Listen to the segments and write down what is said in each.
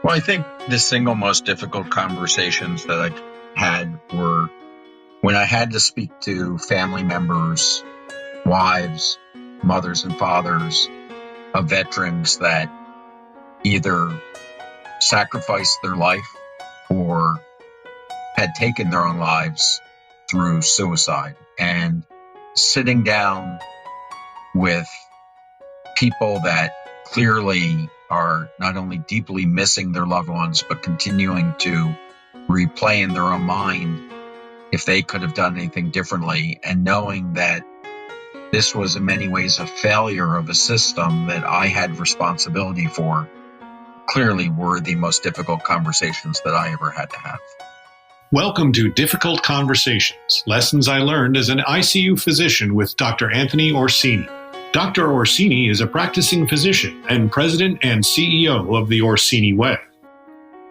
Well, I think the single most difficult conversations that I've had were when I had to speak to family members, wives, mothers and fathers of veterans that either sacrificed their life or had taken their own lives through suicide. And sitting down with people that clearly are not only deeply missing their loved ones, but continuing to replay in their own mind if they could have done anything differently, and knowing that this was in many ways a failure of a system that I had responsibility for, clearly were the most difficult conversations that I ever had to have. Welcome to Difficult Conversations, Lessons I Learned as an ICU Physician with Dr. Anthony Orsini. Dr. Orsini is a practicing physician and president and CEO of the Orsini Way.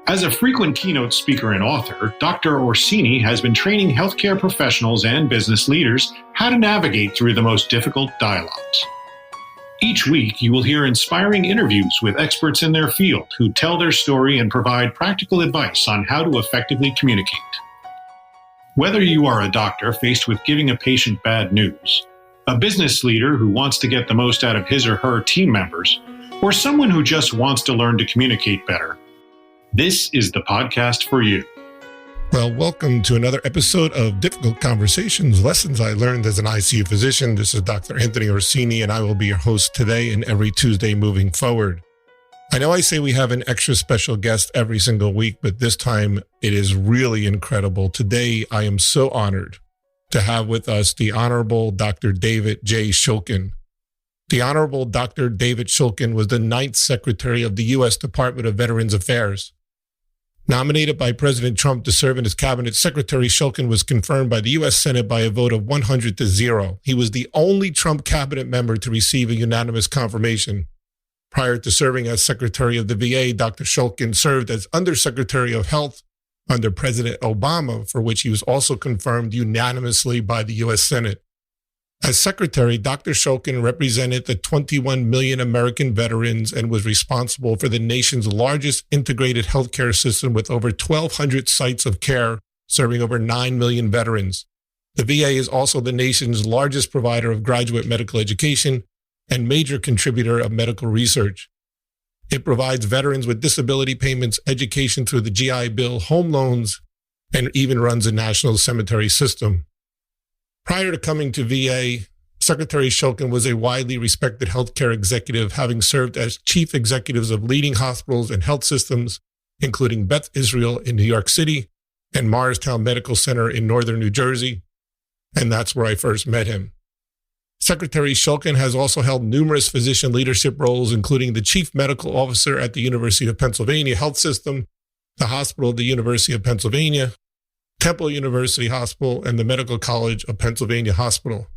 As a frequent keynote speaker and author, Dr. Orsini has been training healthcare professionals and business leaders how to navigate through the most difficult dialogues. Each week, you will hear inspiring interviews with experts in their field who tell their story and provide practical advice on how to effectively communicate. Whether you are a doctor faced with giving a patient bad news, a business leader who wants to get the most out of his or her team members, or someone who just wants to learn to communicate better, this is the podcast for you. Well, welcome to another episode of Difficult Conversations, Lessons I Learned as an ICU Physician. This is Dr. Anthony Orsini, and I will be your host today and every Tuesday moving forward. I know I say we have an extra special guest every single week, but this time it is really incredible. Today, I am so honored to have with us the Honorable Dr. David J. Shulkin. The Honorable Dr. David Shulkin was the 9th Secretary of the U.S. Department of Veterans Affairs. Nominated by President Trump to serve in his cabinet, Secretary Shulkin was confirmed by the U.S. Senate by a vote of 100-0. He was the only Trump cabinet member to receive a unanimous confirmation. Prior to serving as Secretary of the VA, Dr. Shulkin served as Undersecretary of Health under President Obama, for which he was also confirmed unanimously by the U.S. Senate. As Secretary, Dr. Shulkin represented the 21 million American veterans and was responsible for the nation's largest integrated healthcare system with over 1,200 sites of care serving over 9 million veterans. The VA is also the nation's largest provider of graduate medical education and major contributor of medical research. It provides veterans with disability payments, education through the GI Bill, home loans, and even runs a national cemetery system. Prior to coming to VA, Secretary Shulkin was a widely respected healthcare executive, having served as chief executives of leading hospitals and health systems, including Beth Israel in New York City and Morristown Medical Center in northern New Jersey, and that's where I first met him. Secretary Shulkin has also held numerous physician leadership roles, including the Chief Medical Officer at the University of Pennsylvania Health System, the Hospital of the University of Pennsylvania, Temple University Hospital, and the Medical College of Pennsylvania Hospital.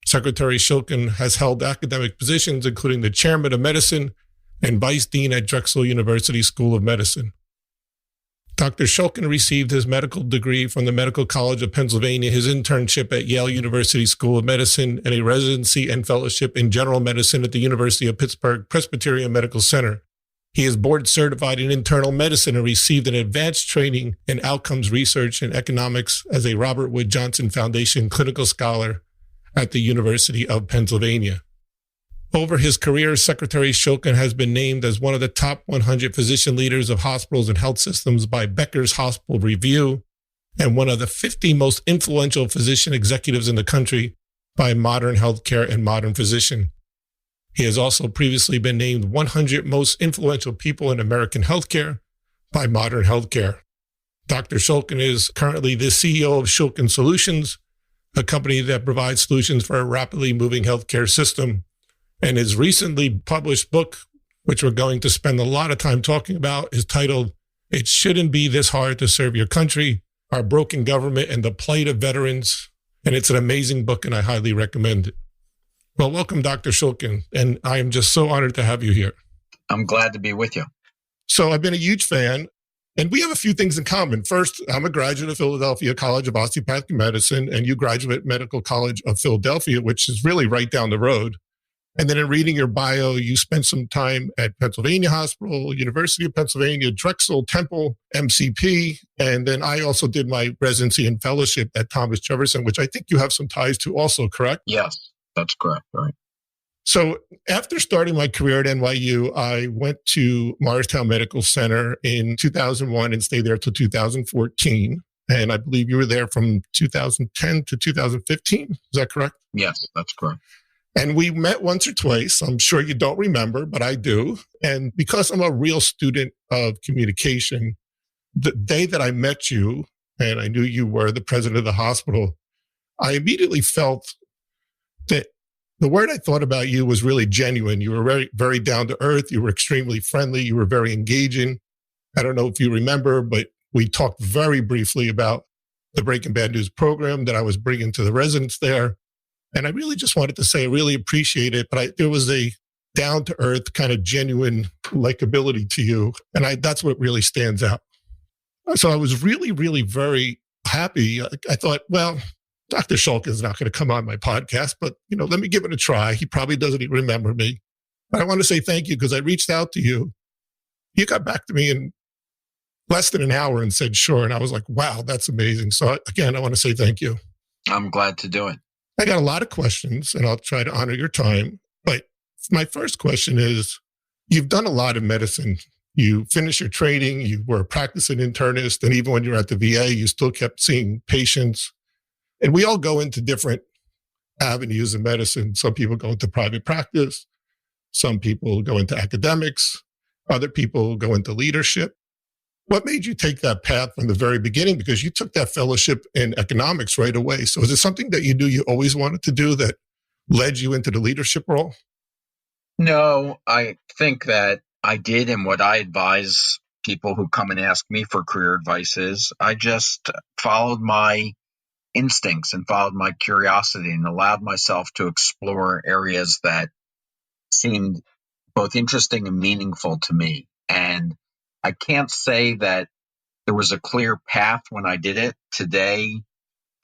Secretary Shulkin has held academic positions, including the Chairman of Medicine and Vice Dean at Drexel University School of Medicine. Dr. Shulkin received his medical degree from the Medical College of Pennsylvania, his internship at Yale University School of Medicine, and a residency and fellowship in general medicine at the University of Pittsburgh Presbyterian Medical Center. He is board certified in internal medicine and received an advanced training in outcomes research and economics as a Robert Wood Johnson Foundation clinical scholar at the University of Pennsylvania. Over his career, Secretary Shulkin has been named as one of the top 100 physician leaders of hospitals and health systems by Becker's Hospital Review, and one of the 50 most influential physician executives in the country by Modern Healthcare and Modern Physician. He has also previously been named 100 most influential people in American healthcare by Modern Healthcare. Dr. Shulkin is currently the CEO of Shulkin Solutions, a company that provides solutions for a rapidly moving healthcare system. And his recently published book, which we're going to spend a lot of time talking about, is titled, "It Shouldn't Be This Hard to Serve Your Country, Our Broken Government and the Plight of Veterans." And it's an amazing book, and I highly recommend it. Well, welcome, Dr. Shulkin, and I am just so honored to have you here. I'm glad to be with you. So I've been a huge fan, and we have a few things in common. First, I'm a graduate of Philadelphia College of Osteopathic Medicine, and you graduate Medical College of Philadelphia, which is really right down the road. And then in reading your bio, you spent some time at Pennsylvania Hospital, University of Pennsylvania, Drexel, Temple, MCP. And then I also did my residency and fellowship at Thomas Jefferson, which I think you have some ties to also, correct? Yes, that's correct. Right. So after starting my career at NYU, I went to Morristown Medical Center in 2001 and stayed there till 2014. And I believe you were there from 2010 to 2015. Is that correct? Yes, that's correct. And we met once or twice. I'm sure you don't remember, but I do. And because I'm a real student of communication, the day that I met you and I knew you were the president of the hospital, I immediately felt that the word I thought about you was really genuine. You were very, very down to earth. You were extremely friendly. You were very engaging. I don't know if you remember, but we talked very briefly about the Breaking Bad News program that I was bringing to the residents there. And I really just wanted to say I really appreciate it, but there was a down-to-earth kind of genuine likability to you. And that's what really stands out. So I was really, really very happy. I thought, well, Dr. Shulkin is not going to come on my podcast, but, let me give it a try. He probably doesn't even remember me. But I want to say thank you because I reached out to you. You got back to me in less than an hour and said, sure. And I was like, wow, that's amazing. So again, I want to say thank you. I'm glad to do it. I got a lot of questions and I'll try to honor your time. But my first question is, you've done a lot of medicine. You finished your training, you were a practicing internist, and even when you were at the VA, you still kept seeing patients. And we all go into different avenues of medicine. Some people go into private practice. Some people go into academics. Other people go into leadership. What made you take that path from the very beginning? Because you took that fellowship in economics right away. So is it something that you knew you always wanted to do that led you into the leadership role? No, I think that I did. And what I advise people who come and ask me for career advice is I just followed my instincts and followed my curiosity and allowed myself to explore areas that seemed both interesting and meaningful to me. And I can't say that there was a clear path when I did it. Today,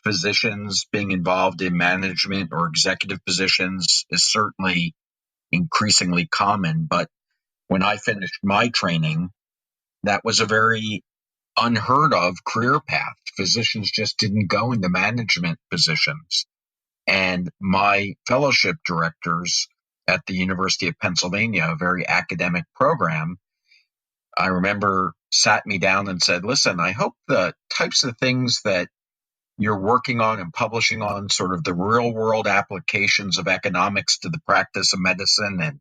physicians being involved in management or executive positions is certainly increasingly common. But when I finished my training, that was a very unheard of career path. Physicians just didn't go into management positions. And my fellowship directors at the University of Pennsylvania, a very academic program, I remember sat me down and said, listen, I hope the types of things that you're working on and publishing on, sort of the real world applications of economics to the practice of medicine and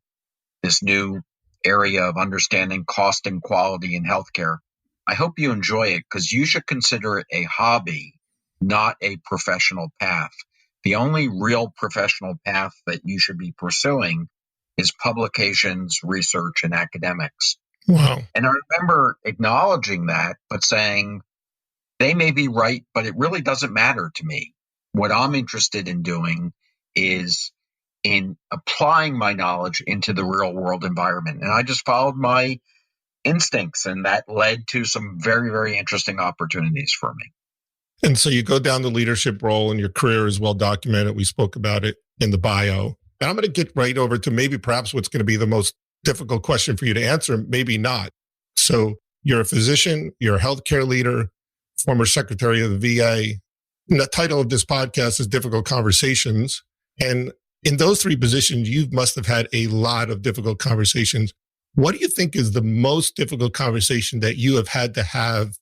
this new area of understanding cost and quality in healthcare, I hope you enjoy it because you should consider it a hobby, not a professional path. The only real professional path that you should be pursuing is publications, research, and academics. Wow. And I remember acknowledging that, but saying, they may be right, but it really doesn't matter to me. What I'm interested in doing is in applying my knowledge into the real world environment. And I just followed my instincts, and that led to some very, very interesting opportunities for me. And so you go down the leadership role and your career is well documented. We spoke about it in the bio. And I'm going to get right over to maybe perhaps what's going to be the most difficult question for you to answer, maybe not. So you're a physician, you're a healthcare leader, former secretary of the VA. And the title of this podcast is Difficult Conversations. And in those three positions, you must have had a lot of difficult conversations. What do you think is the most difficult conversation that you have had to have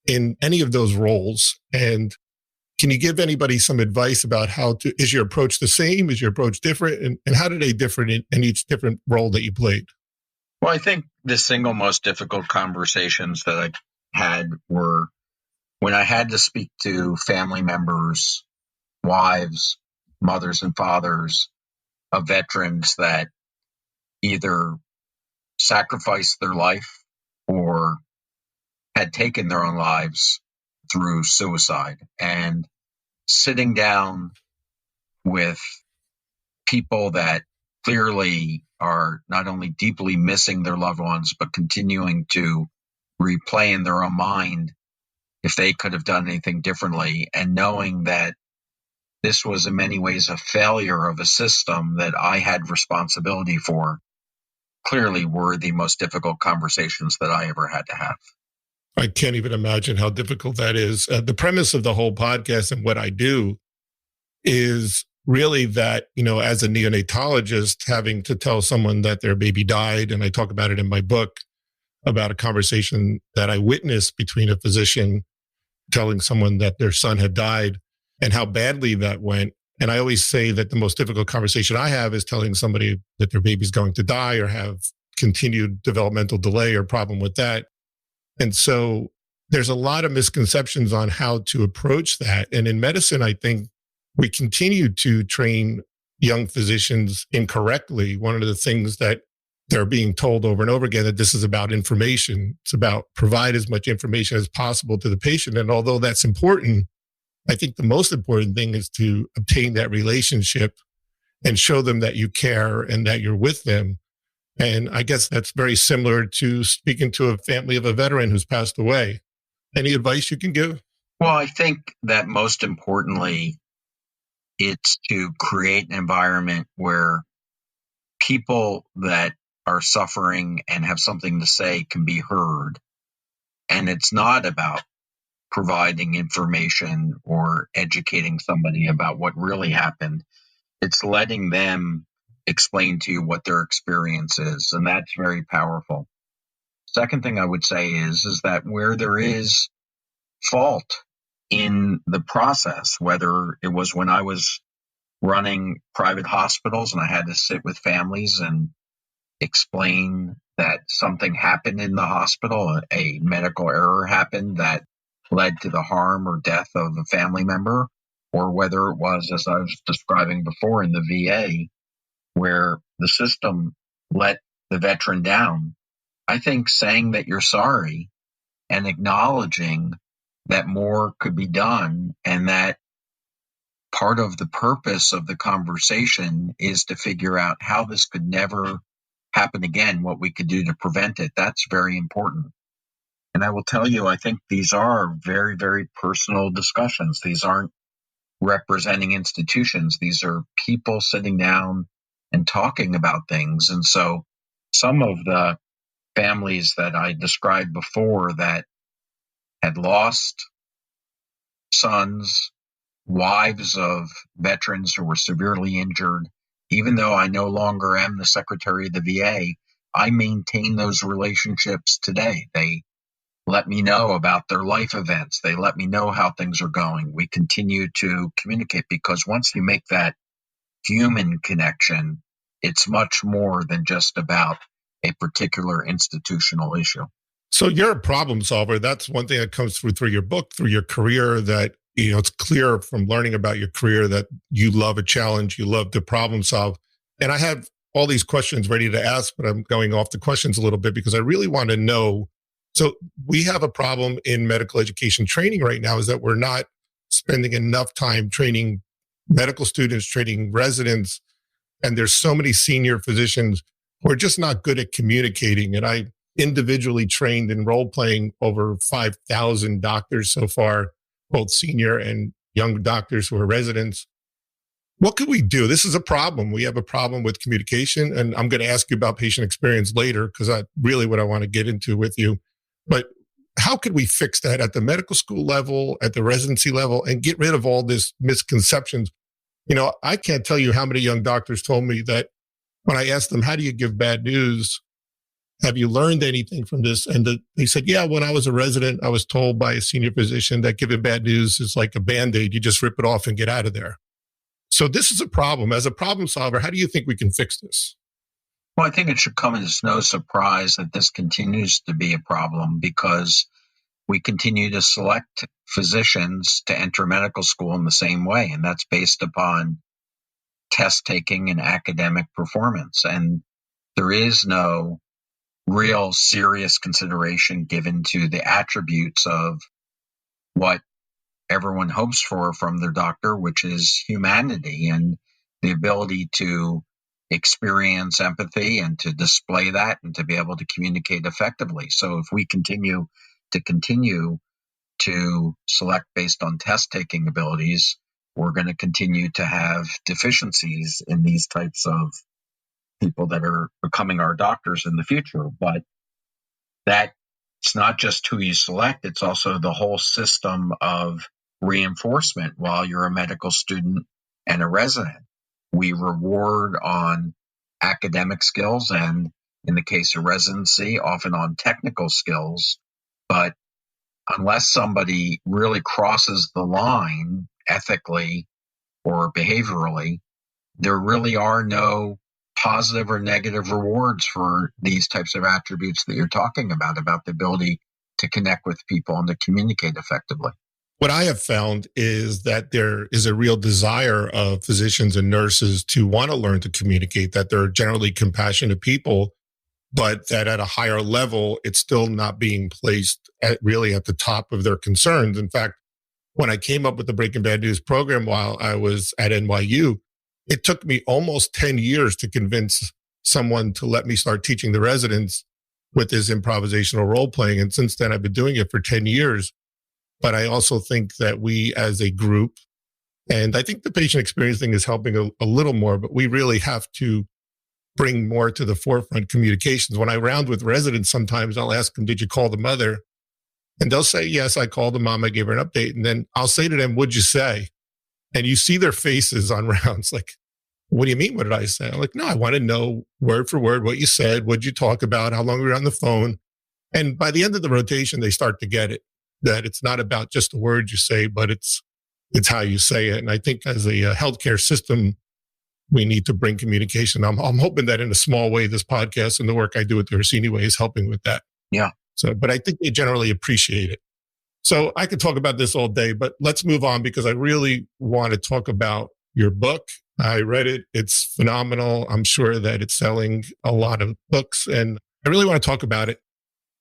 in any of those roles? And can you give anybody some advice about is your approach the same? Is your approach different? And how do they differ in each different role that you played? Well, I think the single most difficult conversations that I had were when I had to speak to family members, wives, mothers and fathers of veterans that either sacrificed their life or had taken their own lives through suicide, and sitting down with people that clearly are not only deeply missing their loved ones, but continuing to replay in their own mind if they could have done anything differently, and knowing that this was in many ways a failure of a system that I had responsibility for, clearly were the most difficult conversations that I ever had to have. I can't even imagine how difficult that is. The premise of the whole podcast and what I do is really that, as a neonatologist, having to tell someone that their baby died, and I talk about it in my book, about a conversation that I witnessed between a physician telling someone that their son had died and how badly that went. And I always say that the most difficult conversation I have is telling somebody that their baby's going to die or have continued developmental delay or problem with that. And so there's a lot of misconceptions on how to approach that. And in medicine, I think we continue to train young physicians incorrectly. One of the things that they're being told over and over again, that this is about information. It's about provide as much information as possible to the patient. And although that's important, I think the most important thing is to obtain that relationship and show them that you care and that you're with them. And I guess that's very similar to speaking to a family of a veteran who's passed away. Any advice you can give? Well, I think that most importantly, it's to create an environment where people that are suffering and have something to say can be heard. And it's not about providing information or educating somebody about what really happened. It's letting them explain to you what their experience is. And that's very powerful. Second thing I would say is that where there is fault in the process, whether it was when I was running private hospitals and I had to sit with families and explain that something happened in the hospital, a medical error happened that led to the harm or death of a family member, or whether it was, as I was describing before, in the VA, where the system let the veteran down. I think saying that you're sorry and acknowledging that more could be done, and that part of the purpose of the conversation is to figure out how this could never happen again, what we could do to prevent it. That's very important. And I will tell you, I think these are very, very personal discussions. These aren't representing institutions. These are people sitting down and talking about things. And so some of the families that I described before that had lost sons, wives of veterans who were severely injured, even though I no longer am the secretary of the VA, I maintain those relationships today. They let me know about their life events. They let me know how things are going. We continue to communicate, because once you make that human connection, it's much more than just about a particular institutional issue. So you're a problem solver. That's one thing that comes through your book, through your career, that, it's clear from learning about your career that you love a challenge, you love to problem solve. And I have all these questions ready to ask, but I'm going off the questions a little bit because I really want to know. So we have a problem in medical education training right now, is that we're not spending enough time training medical students, training residents. And there's so many senior physicians who are just not good at communicating. And I individually trained in role playing over 5,000 doctors so far, both senior and young doctors who are residents. What could we do? This is a problem. We have a problem with communication. And I'm going to ask you about patient experience later, because that's really what I want to get into with you. But how could we fix that at the medical school level, at the residency level, and get rid of all this misconceptions? I can't tell you how many young doctors told me that when I asked them, how do you give bad news? Have you learned anything from this? And they said, yeah, when I was a resident, I was told by a senior physician that giving bad news is like a Band-Aid. You just rip it off and get out of there. So this is a problem. As a problem solver, how do you think we can fix this? Well, I think it should come as no surprise that this continues to be a problem, because we continue to select physicians to enter medical school in the same way. And that's based upon test taking and academic performance. And there is no real serious consideration given to the attributes of what everyone hopes for from their doctor, which is humanity and the ability to experience empathy and to display that and to be able to communicate effectively. So if we continue to select based on test taking abilities, we're going to continue to have deficiencies in these types of people that are becoming our doctors in the future. But that it's not just who you select, it's also the whole system of reinforcement while you're a medical student and a resident. We reward on academic skills and, in the case of residency, often on technical skills. But unless somebody really crosses the line ethically or behaviorally, there really are no positive or negative rewards for these types of attributes that you're talking about the ability to connect with people and to communicate effectively. What I have found is that there is a real desire of physicians and nurses to want to learn to communicate, that they're generally compassionate people, but that at a higher level, it's still not being placed really at the top of their concerns. In fact, when I came up with the Breaking Bad News program while I was at NYU, it took me almost 10 years to convince someone to let me start teaching the residents with this improvisational role playing. And since then, I've been doing it for 10 years. But I also think that we as a group, and I think the patient experience thing is helping a little more, but we really have to bring more to the forefront communications. When I round with residents, sometimes I'll ask them, did you call the mother? And they'll say, yes, I called the mom. I gave her an update. And then I'll say to them, what'd you say? And you see their faces on rounds like, what do you mean? What did I say? I'm like, no, I want to know word for word what you said. What'd you talk about? How long we were on the phone? And by the end of the rotation, they start to get it, that it's not about just the words you say, but it's how you say it. And I think as a healthcare system, we need to bring communication. I'm hoping that in a small way, this podcast and the work I do with the Orsini Way is helping with that. Yeah. So, but I think they generally appreciate it. So I could talk about this all day, but let's move on because I really want to talk about your book. I read it. It's phenomenal. I'm sure that it's selling a lot of books and I really want to talk about it.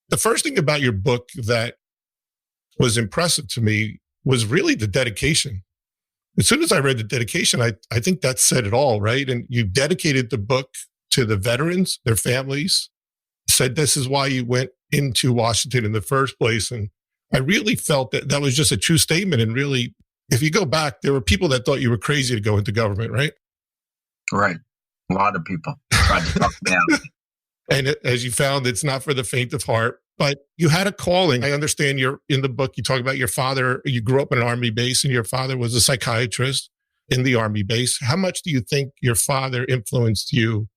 The first thing about your book that was impressive to me was really the dedication. As soon as I read the dedication, I think that said it all, right? And you dedicated the book to the veterans, their families, said this is why you went into Washington in the first place. And I really felt that that was just a true statement. And really, if you go back, there were people that thought you were crazy to go into government, right? Right. A lot of people tried to talk me out. And as you found, it's not for the faint of heart, but you had a calling. I understand you're in the book. You talk about your father. You grew up in an Army base and your father was a psychiatrist in the Army base. How much do you think your father influenced you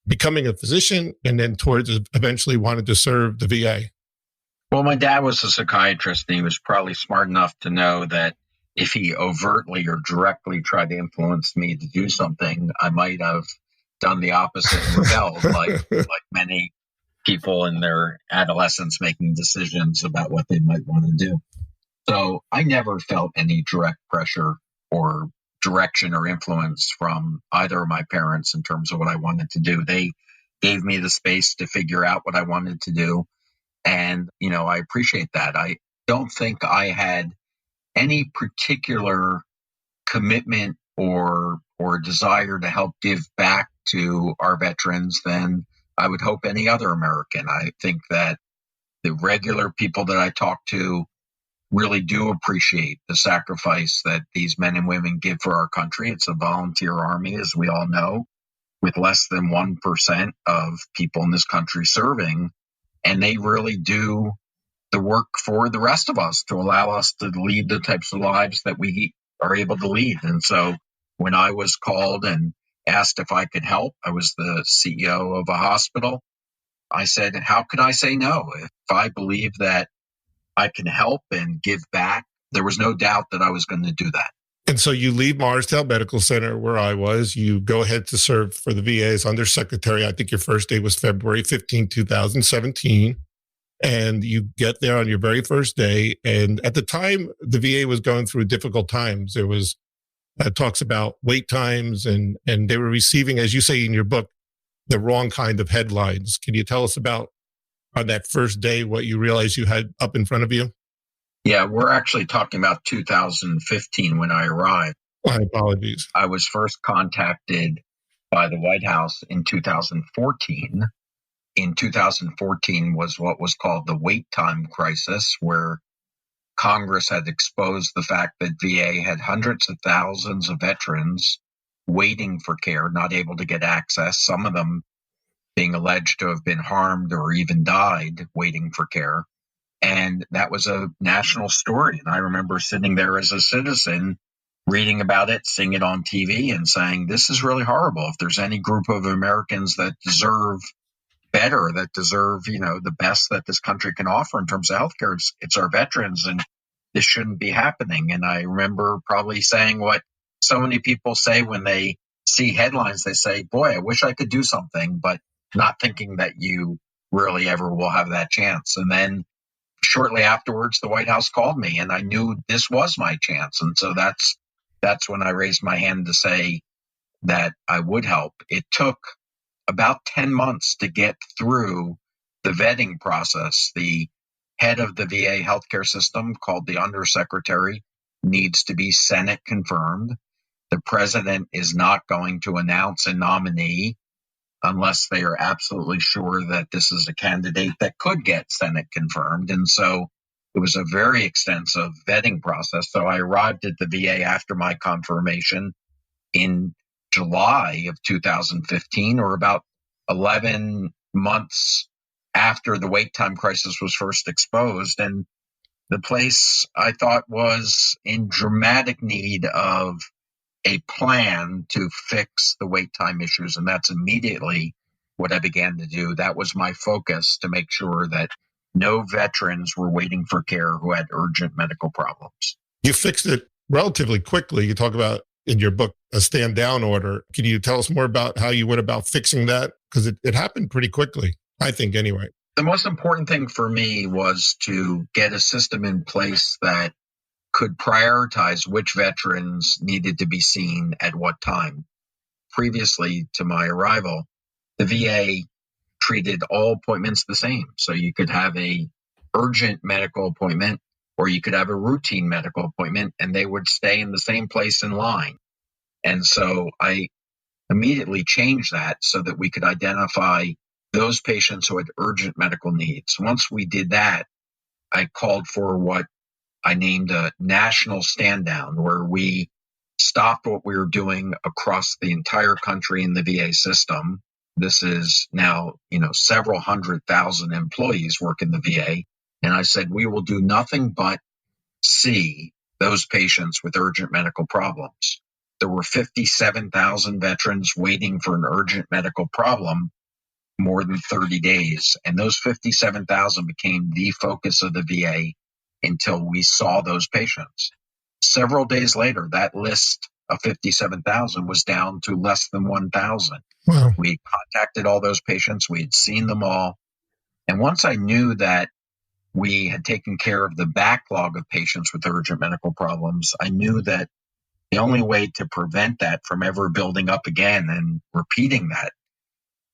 becoming a physician and then towards eventually wanted to serve the VA? Well, my dad was a psychiatrist and he was probably smart enough to know that if he overtly or directly tried to influence me to do something, I might have done the opposite and rebelled like many people in their adolescence making decisions about what they might want to do. So I never felt any direct pressure or direction or influence from either of my parents in terms of what I wanted to do. They gave me the space to figure out what I wanted to do. And, I appreciate that. I don't think I had any particular commitment or desire to help give back to our veterans than I would hope any other American. I think that the regular people that I talk to really do appreciate the sacrifice that these men and women give for our country. It's a volunteer army, as we all know, with less than 1% of people in this country serving. And they really do the work for the rest of us to allow us to lead the types of lives that we are able to lead. And so when I was called and asked if I could help, I was the CEO of a hospital. I said, how could I say no? If I believe that I can help and give back, there was no doubt that I was going to do that. And so you leave Morristown Medical Center, where I was. You go ahead to serve for the VA as undersecretary. I think your first day was February 15, 2017. And you get there on your very first day. And at the time, the VA was going through difficult times. There was talks about wait times and they were receiving, as you say in your book, the wrong kind of headlines. Can you tell us about on that first day what you realized you had up in front of you? Yeah, we're actually talking about 2015 when I arrived. My apologies. I was first contacted by the White House in 2014. In 2014 was what was called the wait time crisis, where Congress had exposed the fact that VA had hundreds of thousands of veterans waiting for care, not able to get access, some of them being alleged to have been harmed or even died waiting for care. And that was a national story. And I remember sitting there as a citizen reading about it, seeing it on TV and saying, this is really horrible. If there's any group of Americans that deserve better, that deserve, the best that this country can offer in terms of healthcare, it's our veterans, and this shouldn't be happening. And I remember probably saying what so many people say when they see headlines. They say, boy, I wish I could do something, but not thinking that you really ever will have that chance. And then shortly afterwards, the White House called me, and I knew this was my chance. And so that's when I raised my hand to say that I would help. It took about 10 months to get through the vetting process. The head of the VA healthcare system, called the undersecretary, needs to be Senate confirmed. The president is not going to announce a nominee unless they are absolutely sure that this is a candidate that could get Senate confirmed. And so it was a very extensive vetting process. So I arrived at the VA after my confirmation in July of 2015, or about 11 months after the wait time crisis was first exposed. And the place, I thought, was in dramatic need of a plan to fix the wait time issues. And that's immediately what I began to do. That was my focus, to make sure that no veterans were waiting for care who had urgent medical problems. You fixed it relatively quickly. You talk about in your book a stand down order. Can you tell us more about how you went about fixing that? Because it happened pretty quickly, I think, anyway. The most important thing for me was to get a system in place that could prioritize which veterans needed to be seen at what time. Previously to my arrival, the VA treated all appointments the same. So you could have a urgent medical appointment, or you could have a routine medical appointment, and they would stay in the same place in line. And so I immediately changed that so that we could identify those patients who had urgent medical needs. Once we did that, I called for what I named a national stand down, where we stopped what we were doing across the entire country in the VA system. This is now, several 100,000 employees work in the VA. And I said, we will do nothing but see those patients with urgent medical problems. There were 57,000 veterans waiting for an urgent medical problem more than 30 days. And those 57,000 became the focus of the VA until we saw those patients. Several days later, that list of 57,000 was down to less than 1,000. Wow. We contacted all those patients. We had seen them all. And once I knew that we had taken care of the backlog of patients with urgent medical problems, I knew that the only way to prevent that from ever building up again and repeating that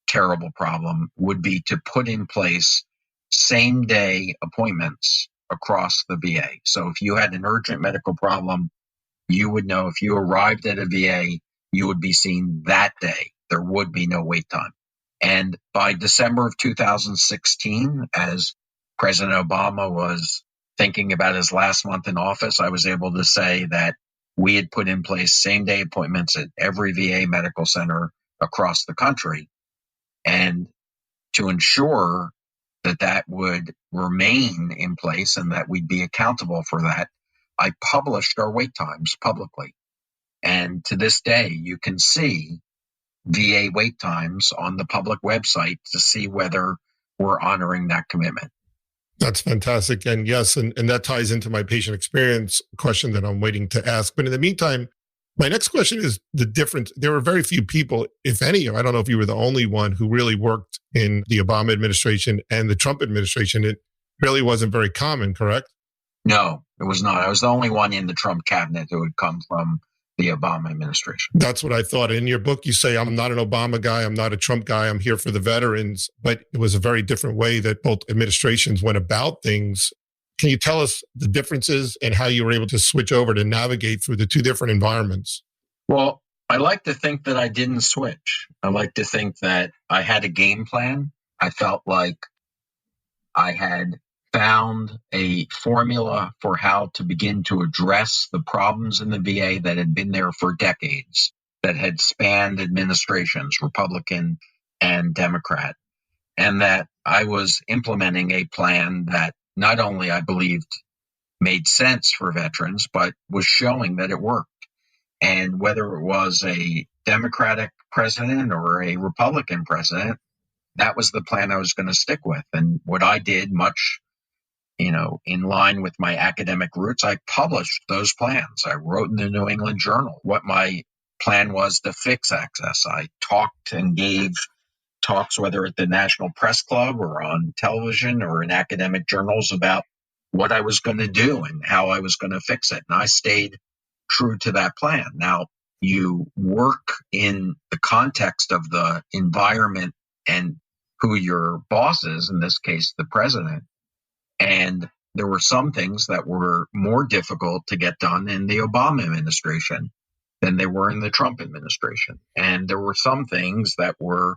terrible problem would be to put in place same-day appointments across the VA. So if you had an urgent medical problem, you would know if you arrived at a VA, you would be seen that day. There would be no wait time. And by December of 2016, as President Obama was thinking about his last month in office, I was able to say that we had put in place same-day appointments at every VA medical center across the country. And to ensure that that would remain in place and that we'd be accountable for that, I published our wait times publicly. And to this day, you can see VA wait times on the public website to see whether we're honoring that commitment. That's fantastic. And yes, and that ties into my patient experience question that I'm waiting to ask. But in the meantime, my next question is the difference. There were very few people, if any, I don't know if you were the only one who really worked in the Obama administration and the Trump administration. It really wasn't very common, correct? No, it was not. I was the only one in the Trump cabinet who had come from the Obama administration. That's what I thought. In your book, you say, I'm not an Obama guy. I'm not a Trump guy. I'm here for the veterans. But it was a very different way that both administrations went about things. Can you tell us the differences and how you were able to switch over to navigate through the two different environments? Well, I like to think that I didn't switch. I like to think that I had a game plan. I felt like I had found a formula for how to begin to address the problems in the VA that had been there for decades, that had spanned administrations, Republican and Democrat, and that I was implementing a plan that not only I believed made sense for veterans, but was showing that it worked. And whether it was a Democratic president or a Republican president, that was the plan I was going to stick with. And what I did, much in line with my academic roots, I published those plans. I wrote in the New England Journal what my plan was to fix access. I talked and gave talks, whether at the National Press Club or on television or in academic journals, about what I was going to do and how I was going to fix it. And I stayed true to that plan. Now, you work in the context of the environment and who your boss is, in this case, the president. And there were some things that were more difficult to get done in the Obama administration than they were in the Trump administration. And there were some things that were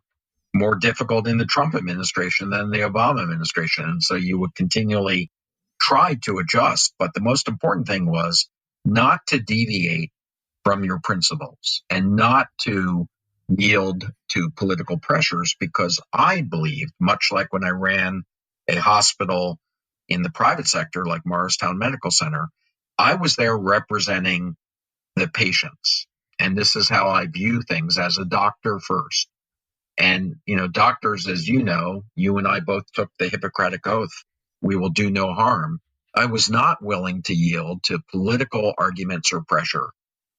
more difficult in the Trump administration than the Obama administration. And so you would continually try to adjust. But the most important thing was not to deviate from your principles and not to yield to political pressures, because I believed, much like when I ran a hospital in the private sector like Morristown Medical Center, I was there representing the patients. And this is how I view things as a doctor first. And, doctors, as you know, you and I both took the Hippocratic Oath, we will do no harm. I was not willing to yield to political arguments or pressure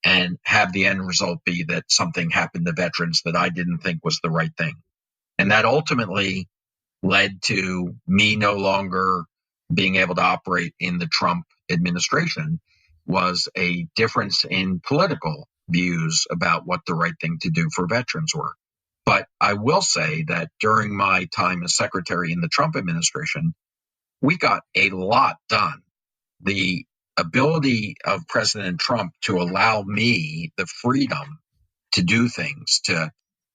and have the end result be that something happened to veterans that I didn't think was the right thing. And that ultimately led to me no longer being able to operate in the Trump administration, was a difference in political views about what the right thing to do for veterans were. But I will say that during my time as secretary in the Trump administration, we got a lot done. The ability of President Trump to allow me the freedom to do things, to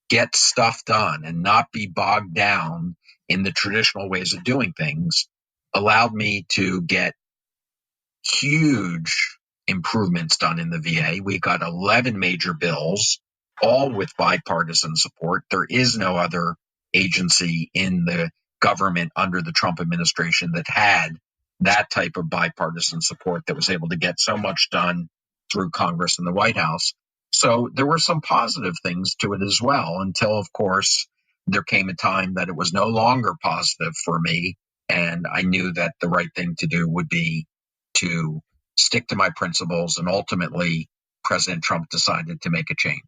get stuff done and not be bogged down in the traditional ways of doing things, allowed me to get huge improvements done in the VA. We got 11 major bills, all with bipartisan support. There is no other agency in the government under the Trump administration that had that type of bipartisan support, that was able to get so much done through Congress and the White House. So there were some positive things to it as well, until, of course, there came a time that it was no longer positive for me. And I knew that the right thing to do would be to stick to my principles. And ultimately, President Trump decided to make a change.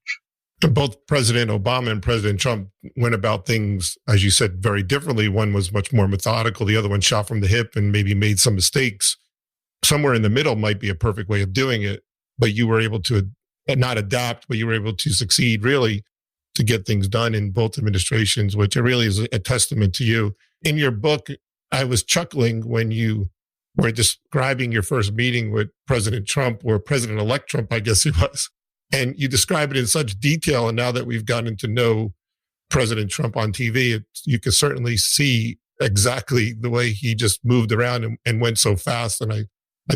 Both President Obama and President Trump went about things, as you said, very differently. One was much more methodical. The other one shot from the hip and maybe made some mistakes. Somewhere in the middle might be a perfect way of doing it, but you were able to not adapt, but you were able to succeed really to get things done in both administrations, which really is a testament to you. In your book, I was chuckling when you were describing your first meeting with President Trump, or President-elect Trump, I guess he was. And you describe it in such detail. And now that we've gotten to know President Trump on TV, you can certainly see exactly the way he just moved around and went so fast. And I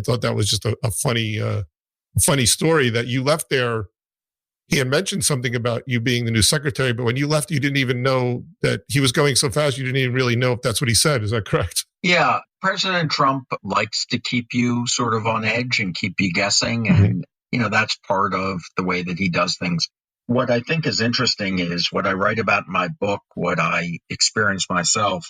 thought that was just a funny story that you left there. He had mentioned something about you being the new secretary, but when you left, you didn't even know that he was going so fast. You didn't even really know if that's what he said. Is that correct? Yeah. President Trump likes to keep you sort of on edge and keep you guessing. And that's part of the way that he does things. What I think is interesting is what I write about in my book, what I experienced myself.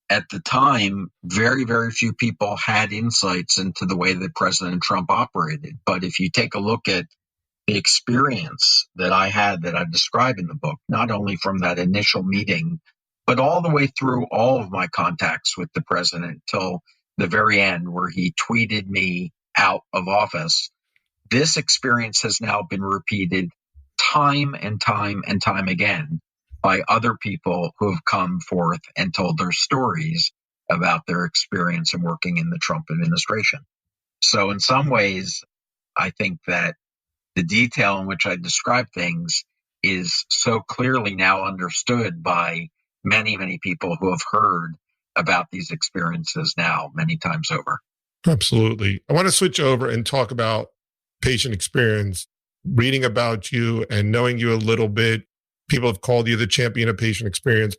At the time, very, very few people had insights into the way that President Trump operated. But if you take a look at the experience that I had, that I describe in the book, not only from that initial meeting, but all the way through all of my contacts with the president till the very end, where he tweeted me out of office, this experience has now been repeated time and time and time again by other people who have come forth and told their stories about their experience in working in the Trump administration. So in some ways, I think that the detail in which I describe things is so clearly now understood by many, many people who have heard about these experiences now many times over. Absolutely. I want to switch over and talk about patient experience. Reading about you and knowing you a little bit, people have called you the champion of patient experience,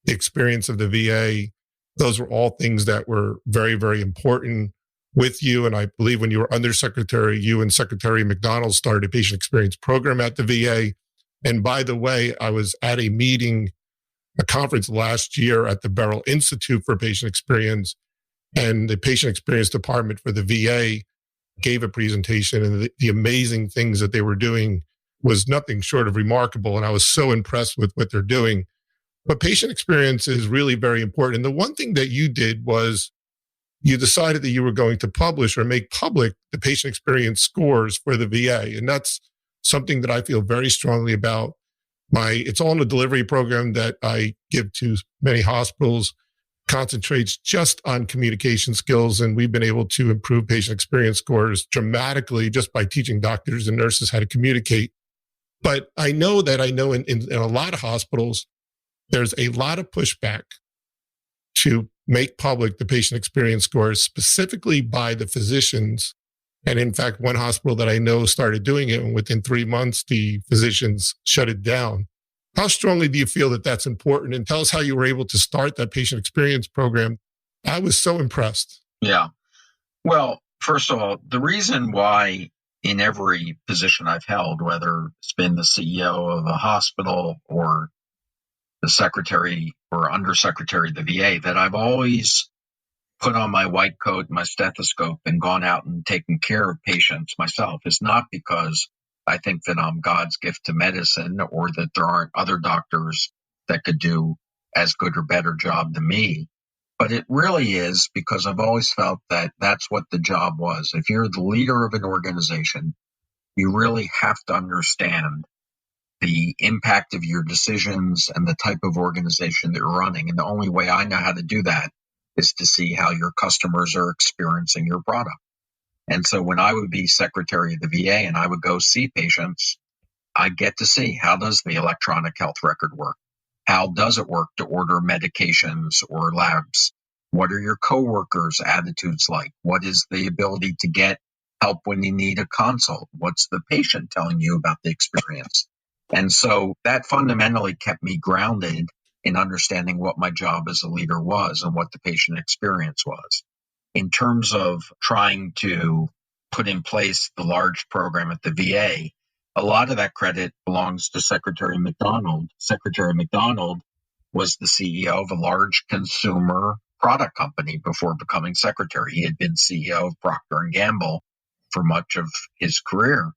the experience of the VA. Those were all things that were very, very important with you. And I believe when you were undersecretary, you and Secretary McDonald started a patient experience program at the VA. And by the way, I was at a conference last year at the Beryl Institute for Patient Experience, and the patient experience department for the VA gave a presentation, and the amazing things that they were doing was nothing short of remarkable. And I was so impressed with what they're doing. But patient experience is really very important. And the one thing that you did was you decided that you were going to publish or make public the patient experience scores for the VA. And that's something that I feel very strongly about. It's all in a delivery program that I give to many hospitals, concentrates just on communication skills. And we've been able to improve patient experience scores dramatically just by teaching doctors and nurses how to communicate. But I know in a lot of hospitals, there's a lot of pushback to make public the patient experience scores, specifically by the physicians. And in fact, one hospital that I know started doing it, and within 3 months, the physicians shut it down. How strongly do you feel that that's important? And tell us how you were able to start that patient experience program. I was so impressed. Yeah. Well, first of all, the reason why in every position I've held, whether it's been the CEO of a hospital or the secretary or undersecretary of the VA, that I've always put on my white coat, my stethoscope, and gone out and taken care of patients myself is not because I think that I'm God's gift to medicine or that there aren't other doctors that could do as good or better job than me. But it really is because I've always felt that that's what the job was. If you're the leader of an organization, you really have to understand the impact of your decisions and the type of organization that you're running. And the only way I know how to do that is to see how your customers are experiencing your product. And so when I would be secretary of the VA and I would go see patients, I get to see, how does the electronic health record work? How does it work to order medications or labs? What are your coworkers' attitudes like? What is the ability to get help when you need a consult? What's the patient telling you about the experience? And so that fundamentally kept me grounded in understanding what my job as a leader was and what the patient experience was. In terms of trying to put in place the large program at the VA, a lot of that credit belongs to Secretary McDonald. Secretary McDonald was the CEO of a large consumer product company before becoming secretary. He had been CEO of Procter & Gamble for much of his career.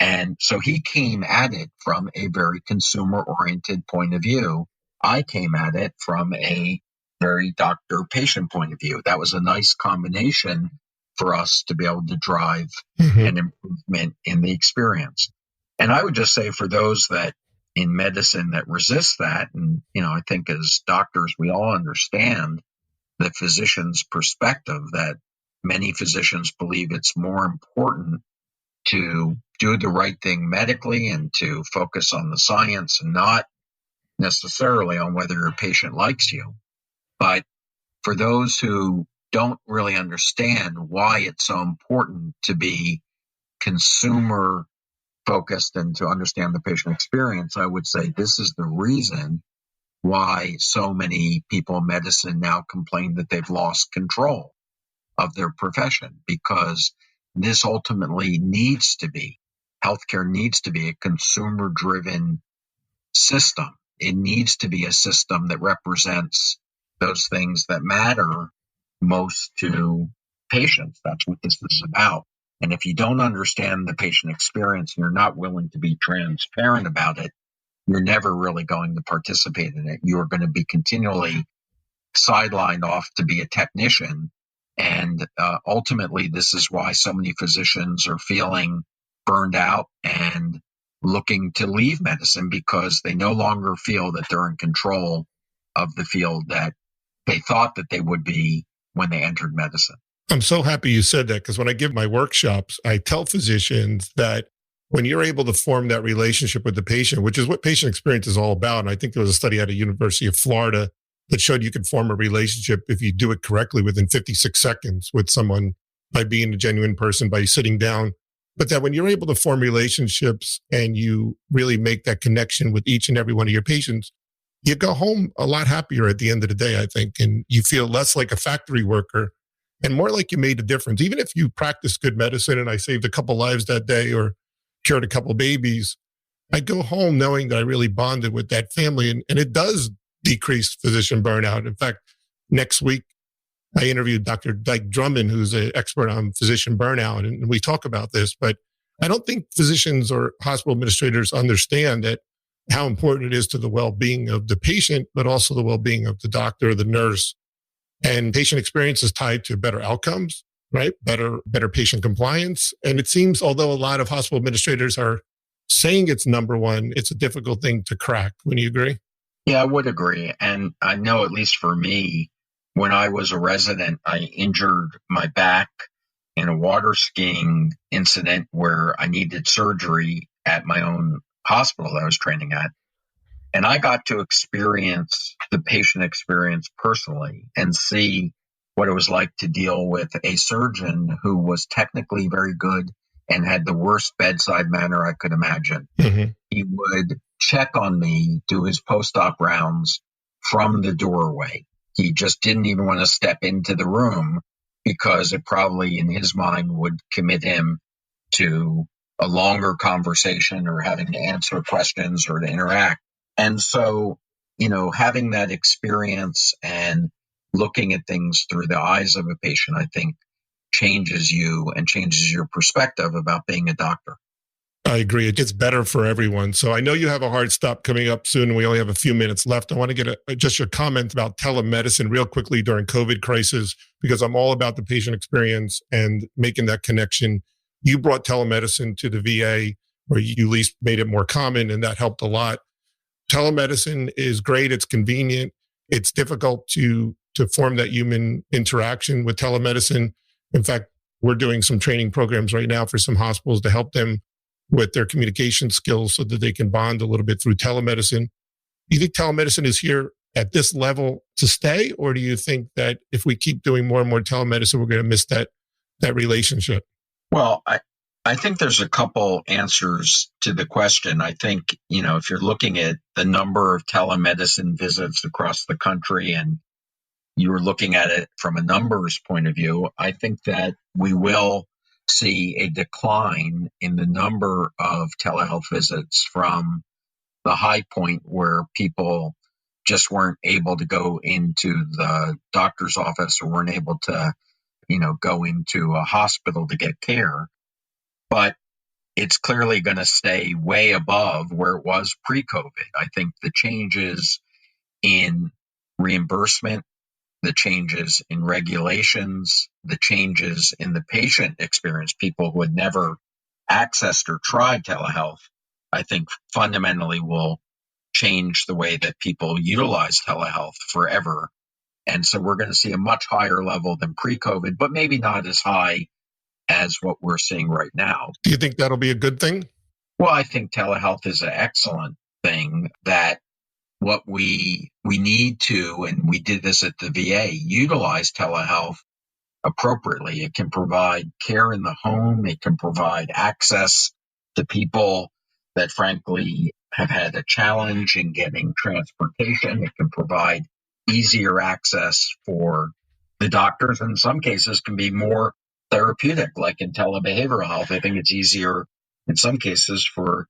And so he came at it from a very consumer-oriented point of view. I came at it from a very doctor-patient point of view. That was a nice combination for us to be able to drive an improvement in the experience. And I would just say for those that in medicine that resist that, and I think as doctors we all understand the physician's perspective, that many physicians believe it's more important to do the right thing medically and to focus on the science and not necessarily on whether your patient likes you. But for those who don't really understand why it's so important to be consumer focused and to understand the patient experience, I would say this is the reason why so many people in medicine now complain that they've lost control of their profession, because this ultimately needs to be, healthcare needs to be a consumer-driven system. It needs to be a system that represents those things that matter most to patients. That's what this is about. And if you don't understand the patient experience and you're not willing to be transparent about it, you're never really going to participate in it. You're going to be continually sidelined off to be a technician. And ultimately, this is why so many physicians are feeling burned out and looking to leave medicine, because they no longer feel that they're in control of the field that they thought that they would be when they entered medicine. I'm so happy you said that, because when I give my workshops, I tell physicians that when you're able to form that relationship with the patient, which is what patient experience is all about, and I think there was a study out of University of Florida that showed you could form a relationship if you do it correctly within 56 seconds with someone by being a genuine person, by sitting down. But that when you're able to form relationships and you really make that connection with each and every one of your patients, you go home a lot happier at the end of the day, I think. And you feel less like a factory worker and more like you made a difference. Even if you practice good medicine and I saved a couple lives that day or cured a couple babies, I go home knowing that I really bonded with that family. And it does decrease physician burnout. In fact, next week, I interviewed Dr. Dyke Drummond, who's an expert on physician burnout, and we talk about this. But I don't think physicians or hospital administrators understand that how important it is to the well-being of the patient, but also the well-being of the doctor or the nurse. And patient experience is tied to better outcomes, right? Better patient compliance. And it seems, although a lot of hospital administrators are saying it's number one, it's a difficult thing to crack. Wouldn't you agree? Yeah, I would agree. And I know, at least for me, when I was a resident, I injured my back in a water skiing incident where I needed surgery at my own hospital that I was training at. And I got to experience the patient experience personally and see what it was like to deal with a surgeon who was technically very good and had the worst bedside manner I could imagine. Mm-hmm. He would check on me, do his post-op rounds from the doorway. He just didn't even want to step into the room because it probably in his mind would commit him to a longer conversation or having to answer questions or to interact. And so, having that experience and looking at things through the eyes of a patient, I think changes you and changes your perspective about being a doctor. I agree. It gets better for everyone. So I know you have a hard stop coming up soon, and we only have a few minutes left. I want to get just your comment about telemedicine real quickly during COVID crisis, because I'm all about the patient experience and making that connection. You brought telemedicine to the VA, or you at least made it more common, and that helped a lot. Telemedicine is great. It's convenient. It's difficult to form that human interaction with telemedicine. In fact, we're doing some training programs right now for some hospitals to help them with their communication skills so that they can bond a little bit through telemedicine. Do you think telemedicine is here at this level to stay? Or do you think that if we keep doing more and more telemedicine, we're going to miss that relationship? Well, I think there's a couple answers to the question. I think, if you're looking at the number of telemedicine visits across the country and you're looking at it from a numbers point of view, I think that we will see a decline in the number of telehealth visits from the high point where people just weren't able to go into the doctor's office or weren't able to, go into a hospital to get care. But it's clearly going to stay way above where it was pre-COVID. I think the changes in reimbursement, the changes in regulations, the changes in the patient experience, people who had never accessed or tried telehealth, I think fundamentally will change the way that people utilize telehealth forever. And so we're going to see a much higher level than pre-COVID, but maybe not as high as what we're seeing right now. Do you think that'll be a good thing? Well, I think telehealth is an excellent thing, that what we need to, and we did this at the VA, utilize telehealth appropriately. It can provide care in the home. It can provide access to people that frankly have had a challenge in getting transportation. It can provide easier access for the doctors. In some cases can be more therapeutic, like in telebehavioral health. I think it's easier in some cases for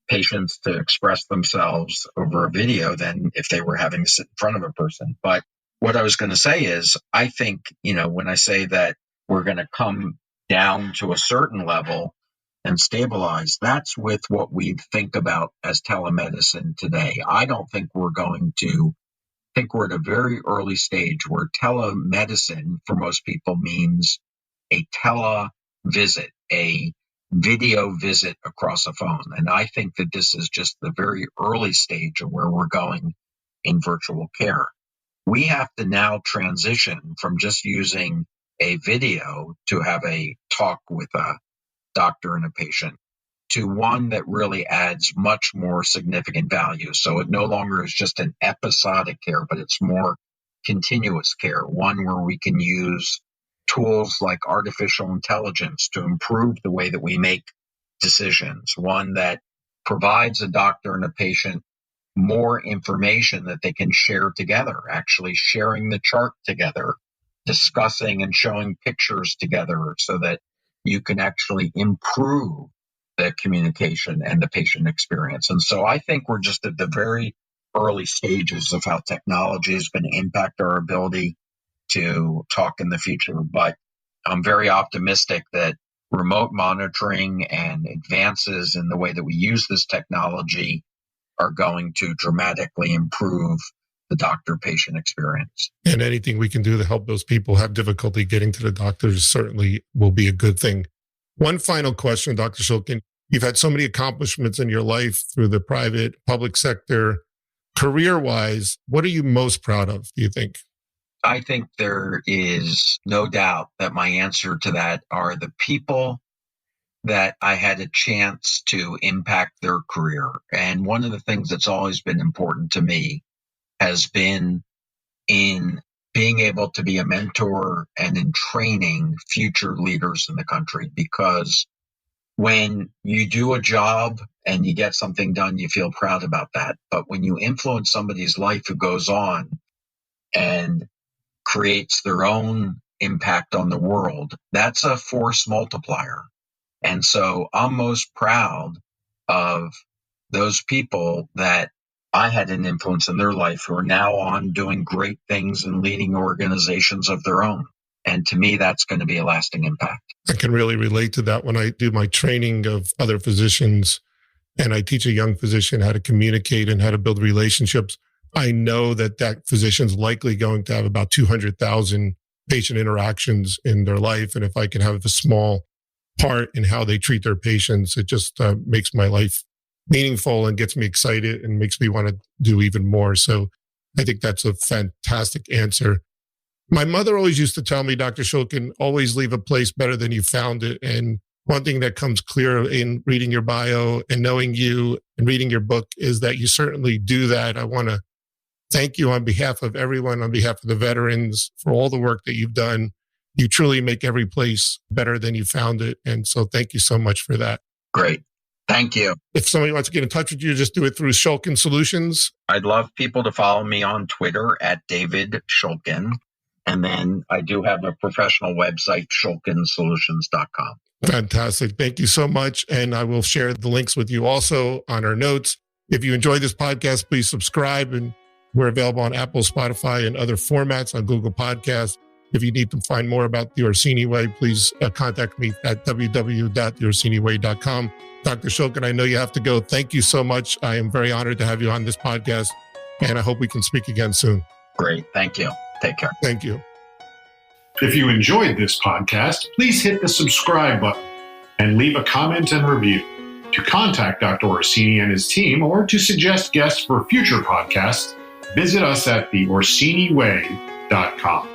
patients to express themselves over a video than if they were having to sit in front of a person. But what I was going to say is, I think, when I say that we're going to come down to a certain level and stabilize, that's with what we think about as telemedicine today. I don't think we're going to think we're at a very early stage where telemedicine for most people means a televisit, a video visit across a phone. And I think that this is just the very early stage of where we're going in virtual care. We have to now transition from just using a video to have a talk with a doctor and a patient to one that really adds much more significant value. So it no longer is just an episodic care, but it's more continuous care, one where we can use tools like artificial intelligence to improve the way that we make decisions, one that provides a doctor and a patient more information that they can share together, actually sharing the chart together, discussing and showing pictures together so that you can actually improve the communication and the patient experience. And so I think we're just at the very early stages of how technology is going to impact our ability to talk in the future. But I'm very optimistic that remote monitoring and advances in the way that we use this technology are going to dramatically improve the doctor-patient experience. And anything we can do to help those people have difficulty getting to the doctors certainly will be a good thing. One final question, Dr. Shulkin. You've had so many accomplishments in your life through the private, public sector. Career-wise, what are you most proud of, do you think? I think there is no doubt that my answer to that are the people that I had a chance to impact their career. And one of the things that's always been important to me has been in being able to be a mentor and in training future leaders in the country. Because when you do a job and you get something done, you feel proud about that. But when you influence somebody's life who goes on and creates their own impact on the world, that's a force multiplier. And so I'm most proud of those people that I had an influence in their life who are now on doing great things and leading organizations of their own. And to me, that's going to be a lasting impact. I can really relate to that when I do my training of other physicians and I teach a young physician how to communicate and how to build relationships. I know that that physician's likely going to have about 200,000 patient interactions in their life. And if I can have a small part in how they treat their patients, it just makes my life meaningful and gets me excited and makes me want to do even more. So I think that's a fantastic answer. My mother always used to tell me, Dr. Shulkin, always leave a place better than you found it. And one thing that comes clear in reading your bio and knowing you and reading your book is that you certainly do that. I want to thank you on behalf of everyone, on behalf of the veterans, for all the work that you've done. You truly make every place better than you found it. And so thank you so much for that. Great. Thank you. If somebody wants to get in touch with you, just do it through Shulkin Solutions. I'd love people to follow me on Twitter at David Shulkin. And then I do have a professional website, shulkinsolutions.com. Fantastic. Thank you so much. And I will share the links with you also on our notes. If you enjoy this podcast, please subscribe. And we're available on Apple, Spotify, and other formats on Google Podcasts. If you need to find more about the Orsini Way, please contact me at www.theorsiniway.com. Dr. Shulkin, I know you have to go. Thank you so much. I am very honored to have you on this podcast, and I hope we can speak again soon. Great. Thank you. Take care. Thank you. If you enjoyed this podcast, please hit the subscribe button and leave a comment and review. To contact Dr. Orsini and his team or to suggest guests for future podcasts, visit us at theorsiniway.com.